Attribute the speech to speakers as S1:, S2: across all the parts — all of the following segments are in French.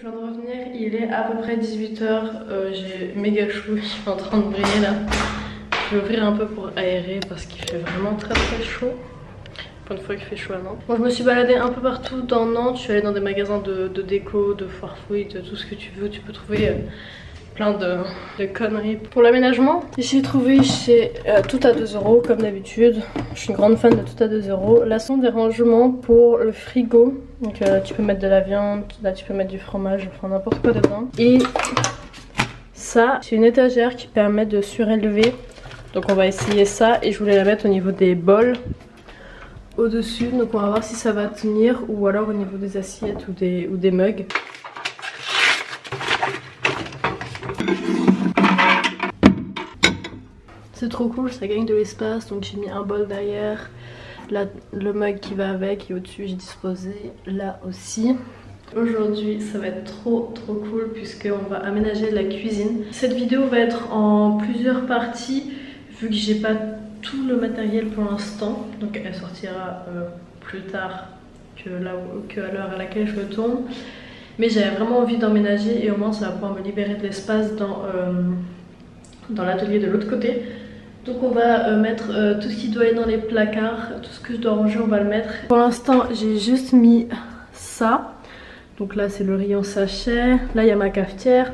S1: Je viens de revenir, il est à peu près 18 h, j'ai méga chaud, je suis en train de briller là. Je vais ouvrir un peu pour aérer parce qu'il fait vraiment très chaud. Pour une fois qu'il fait chaud à Nantes. Bon, je me suis baladée un peu partout dans Nantes, je suis allée dans des magasins de déco, de foire fouille, de tout ce que tu veux. Tu peux trouver plein de conneries. Pour l'aménagement, j'ai trouvé chez Tout à 2 € comme d'habitude. Je suis une grande fan de Tout à 2 €. Là sont des rangements pour le frigo. Donc tu peux mettre de la viande, là tu peux mettre du fromage, enfin n'importe quoi dedans. Et ça, c'est une étagère qui permet de surélever. Donc on va essayer ça et je voulais la mettre au niveau des bols au-dessus. Donc on va voir si ça va tenir ou alors au niveau des assiettes ou des mugs. C'est trop cool, ça gagne de l'espace. Donc j'ai mis un bol derrière, là le mug qui va avec et au-dessus j'ai disposé là aussi. Aujourd'hui ça va être trop cool puisqu'on va aménager la cuisine. Cette vidéo va être en plusieurs parties vu que j'ai pas tout le matériel pour l'instant. Donc elle sortira plus tard que à l'heure à laquelle je le tourne. Mais j'avais vraiment envie d'emménager et au moins ça va pouvoir me libérer de l'espace dans l'atelier de l'autre côté. Donc on va mettre tout ce qui doit être dans les placards, tout ce que je dois ranger on va le mettre. Pour l'instant j'ai juste mis ça. Donc là c'est le rayon sachet, là il y a ma cafetière.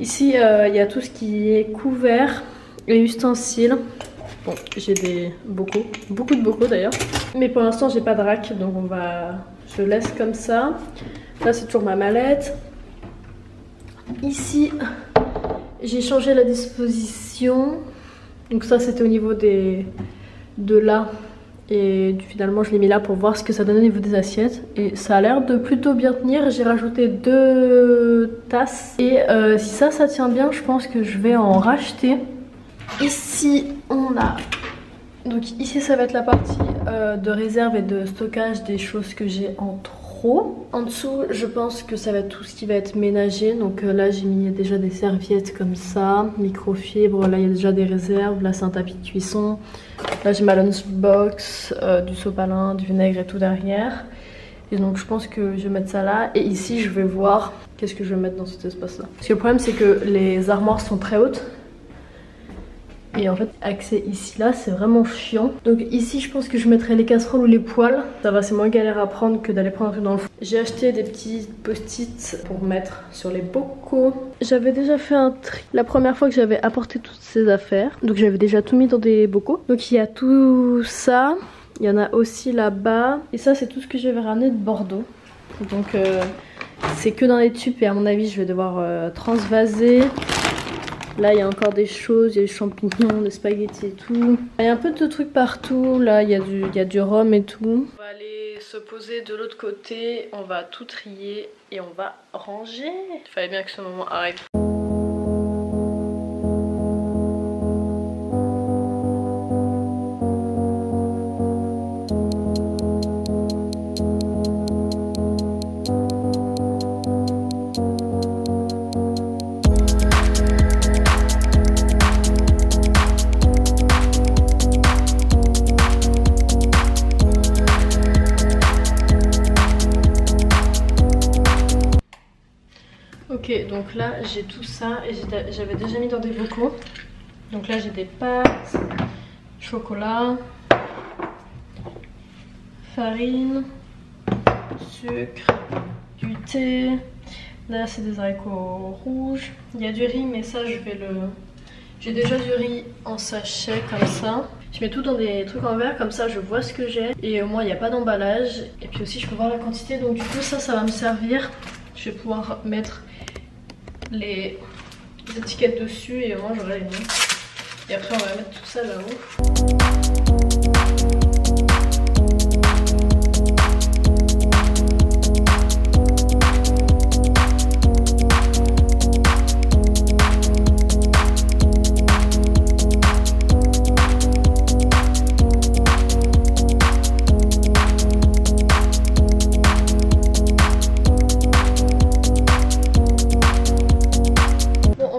S1: Ici il y a tout ce qui est couvert et ustensiles. Bon j'ai beaucoup de bocaux d'ailleurs. Mais pour l'instant j'ai pas de rack donc je laisse comme ça. Là c'est toujours ma mallette. Ici j'ai changé la disposition. Donc ça c'était au niveau de là. Et finalement je l'ai mis là pour voir ce que ça donne au niveau des assiettes. Et ça a l'air de plutôt bien tenir. J'ai rajouté 2 tasses. Et si ça tient bien, je pense que je vais en racheter. Ici on a... Donc ici ça va être la partie de réserve et de stockage des choses que j'ai en trop. En dessous je pense que ça va être tout ce qui va être ménager. Donc là j'ai mis déjà des serviettes comme ça, microfibre, là il y a déjà des réserves, là c'est un tapis de cuisson. Là j'ai ma lunchbox, du sopalin, du vinaigre et tout derrière. Et donc je pense que je vais mettre ça là. Et ici je vais voir qu'est-ce que je vais mettre dans cet espace là. Parce que le problème c'est que les armoires sont très hautes. Et en fait accès ici là c'est vraiment chiant. Donc ici je pense que je mettrai les casseroles ou les poêles. Ça va, c'est moins galère à prendre que d'aller prendre un truc dans le fond. J'ai acheté des petits post-it pour mettre sur les bocaux. J'avais déjà fait un tri la première fois que j'avais apporté toutes ces affaires. Donc j'avais déjà tout mis dans des bocaux. Donc il y a tout ça. Il y en a aussi là-bas. Et ça c'est tout ce que j'avais ramené de Bordeaux. Donc c'est que dans les tubes et à mon avis je vais devoir transvaser. Là il y a encore des choses, il y a des champignons, des spaghettis et tout. Il y a un peu de trucs partout, là il y a du rhum et tout. On va aller se poser de l'autre côté, on va tout trier et on va ranger. Il fallait bien que ce moment arrive. Ok, donc là j'ai tout ça et j'avais déjà mis dans des bocaux. Donc là j'ai des pâtes, chocolat, farine, sucre, du thé. Là c'est des haricots rouges. Il y a du riz mais ça j'ai déjà du riz en sachet comme ça. Je mets tout dans des trucs en verre comme ça je vois ce que j'ai. Et au moins il n'y a pas d'emballage. Et puis aussi je peux voir la quantité. Donc du coup ça va me servir. Je vais pouvoir mettre les étiquettes dessus et au moins j'aurai les noms. Et après on va mettre tout ça là-haut.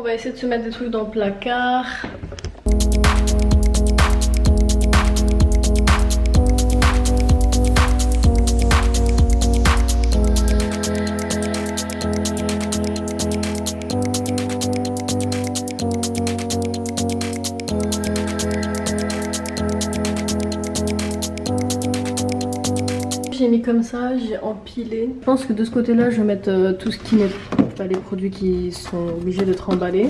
S1: Essayer de se mettre des trucs dans le placard. J'ai mis comme ça, j'ai empilé. Je pense que de ce côté-là, je vais mettre tout ce qui n'est pas les produits qui sont obligés d'être emballés.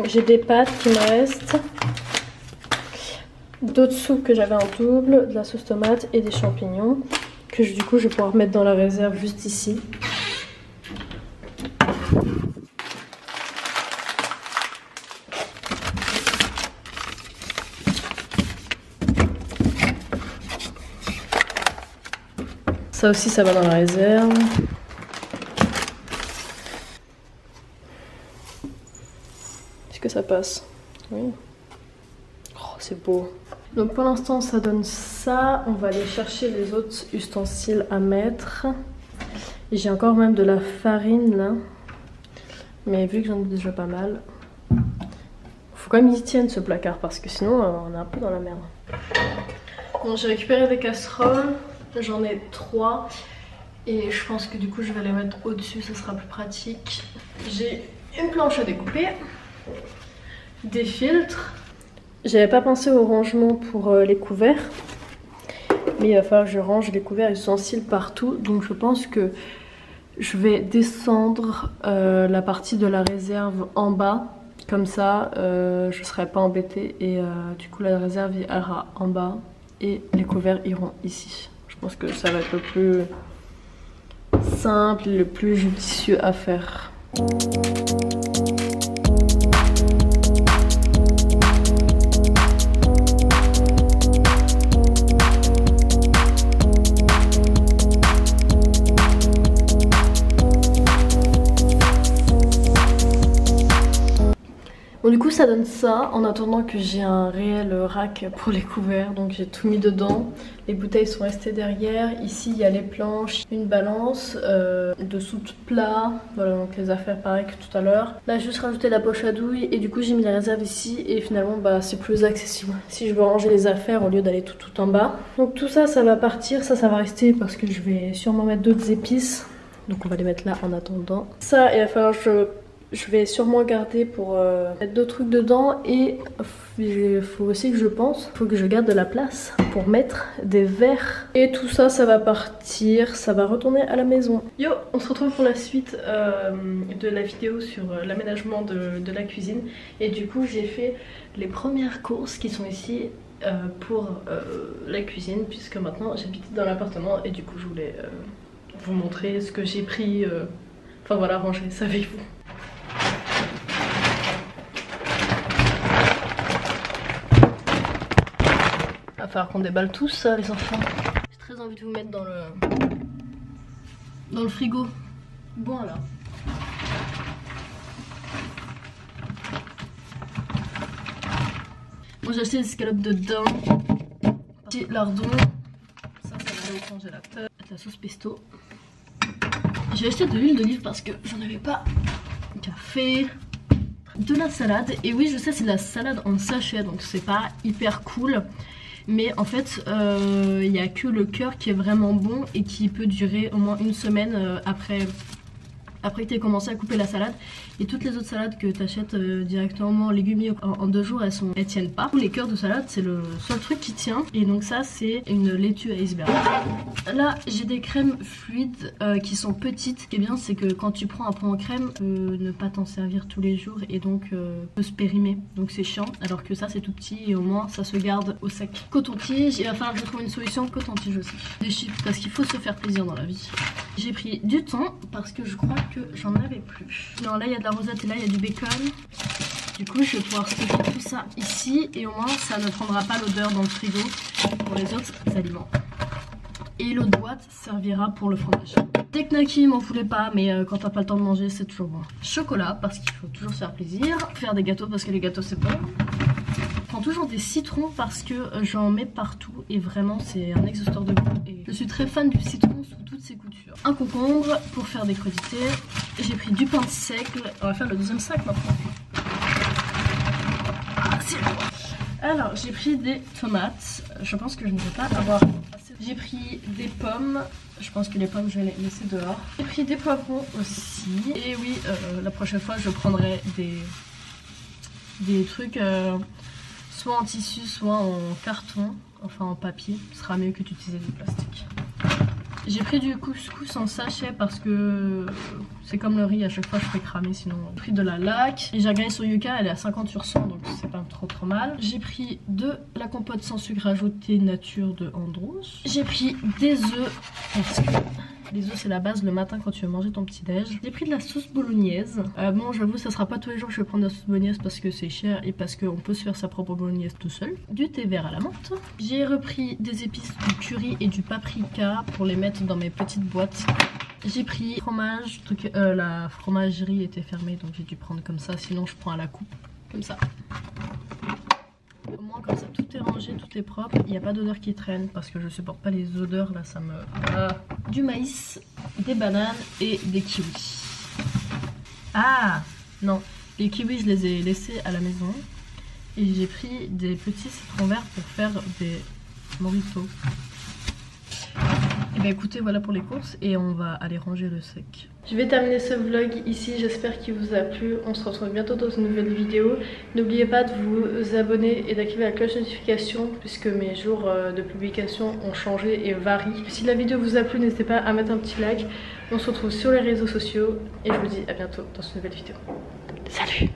S1: J'ai des pâtes qui me restent, d'autres soupes que j'avais en double, de la sauce tomate et des champignons que du coup je vais pouvoir mettre dans la réserve juste ici. Ça aussi ça va dans la réserve. Est-ce que ça passe? Oui. Oh, c'est beau. Donc pour l'instant ça donne ça. On va aller chercher les autres ustensiles à mettre. J'ai encore même de la farine là. Mais vu que j'en ai déjà pas mal, faut quand même y tienne ce placard parce que sinon on est un peu dans la merde. Bon, j'ai récupéré des casseroles. J'en ai 3. Et je pense que du coup je vais les mettre au-dessus, ça sera plus pratique. J'ai une planche à découper. Des filtres. J'avais pas pensé au rangement pour les couverts, mais il va falloir que je range les couverts ustensiles partout, donc je pense que je vais descendre la partie de la réserve en bas, comme ça je serai pas embêtée et du coup la réserve ira en bas et les couverts iront ici. Je pense que ça va être le plus simple et le plus judicieux à faire. Bon, du coup ça donne ça en attendant que j'ai un réel rack pour les couverts, donc j'ai tout mis dedans. Les bouteilles sont restées derrière, ici il y a les planches, une balance, dessous de plat, voilà donc les affaires pareil que tout à l'heure. Là j'ai juste rajouté la poche à douille et du coup j'ai mis la réserve ici et finalement bah, c'est plus accessible si je veux ranger les affaires au lieu d'aller tout en bas. Donc tout ça ça va partir, ça va rester parce que je vais sûrement mettre d'autres épices, donc on va les mettre là en attendant. Ça il va falloir que je vais sûrement garder pour mettre d'autres trucs dedans et il faut aussi que je pense, il faut que je garde de la place pour mettre des verres. Et tout ça, ça va partir, ça va retourner à la maison. Yo, on se retrouve pour la suite de la vidéo sur l'aménagement de la cuisine. Et du coup, j'ai fait les premières courses qui sont ici pour la cuisine puisque maintenant j'habite dans l'appartement et du coup je voulais vous montrer ce que j'ai pris, enfin voilà, ranger ça avec vous. Il va falloir qu'on déballe tout ça les enfants. J'ai très envie de vous mettre dans le frigo. Voilà. Moi j'ai acheté des escalopes de daim, lardon, ça va aller au congélateur, de la sauce pesto. J'ai acheté de l'huile d'olive parce que j'en avais pas. Café, de la salade, et oui je sais c'est de la salade en sachet donc c'est pas hyper cool. Mais en fait, il n'y a que le cœur qui est vraiment bon et qui peut durer au moins une semaine après que tu aies commencé à couper la salade. Et toutes les autres salades que tu achètes directement en légumier en 2 jours, elles tiennent pas. Les cœurs de salade, c'est le seul truc qui tient. Et donc ça, c'est une laitue à iceberg. Là, j'ai des crèmes fluides qui sont petites. Ce qui est bien, c'est que quand tu prends un pot en crème, tu peux ne pas t'en servir tous les jours et donc peut se périmer. Donc c'est chiant. Alors que ça, c'est tout petit et au moins, ça se garde au sec. Coton-tige, il va falloir que je trouve une solution coton-tige aussi. Des chips, parce qu'il faut se faire plaisir dans la vie. J'ai pris du thon parce que je crois que j'en avais plus. Non, là il y a de la rosette et là il y a du bacon. Du coup je vais pouvoir stocker tout ça ici et au moins ça ne prendra pas l'odeur dans le frigo pour les autres aliments. Et l'autre boîte servira pour le fromage. Des knackis, m'en voulez pas, mais quand t'as pas le temps de manger c'est toujours bon. Chocolat parce qu'il faut toujours se faire plaisir. Faire des gâteaux parce que les gâteaux c'est bon. Je prends toujours des citrons parce que j'en mets partout et vraiment c'est un exhausteur de goût. Et je suis très fan du citron sous toutes ses coutures. Un concombre pour faire des crudités. J'ai pris du pain sec. On va faire le deuxième sac maintenant. Ah, c'est bon. Alors j'ai pris des tomates. Je pense que je ne vais pas avoir assez. J'ai pris des pommes. Je pense que les pommes je vais les laisser dehors. J'ai pris des poivrons aussi. Et oui, la prochaine fois je prendrai des trucs soit en tissu, soit en carton, enfin en papier. Ce sera mieux que d'utiliser du plastique. J'ai pris du couscous en sachet parce que c'est comme le riz, à chaque fois je fais cramer sinon. J'ai pris de la laque et j'ai regardé sur Yuka, elle est à 50% donc c'est pas trop mal. J'ai pris de la compote sans sucre ajouté nature de Andros. J'ai pris des œufs parce que les œufs c'est la base le matin quand tu veux manger ton petit déj. J'ai pris de la sauce bolognaise. Bon j'avoue ça sera pas tous les jours que je vais prendre de la sauce bolognaise parce que c'est cher et parce qu'on peut se faire sa propre bolognaise tout seul. Du thé vert à la menthe. J'ai repris des épices du curry et du paprika pour les mettre dans mes petites boîtes. J'ai pris fromage, la fromagerie était fermée donc j'ai dû prendre comme ça, sinon je prends à la coupe, comme ça. Au moins comme ça tout est rangé, tout est propre, il n'y a pas d'odeur qui traîne parce que je supporte pas les odeurs là, ça me... Du maïs, des bananes et des kiwis. Ah non, les kiwis je les ai laissés à la maison et j'ai pris des petits citrons verts pour faire des moritos. Et bah écoutez voilà pour les courses et on va aller ranger le sec. Je vais terminer ce vlog ici, j'espère qu'il vous a plu. On se retrouve bientôt dans une nouvelle vidéo. N'oubliez pas de vous abonner et d'activer la cloche de notification puisque mes jours de publication ont changé et varient. Si la vidéo vous a plu, n'hésitez pas à mettre un petit like. On se retrouve sur les réseaux sociaux et je vous dis à bientôt dans une nouvelle vidéo. Salut!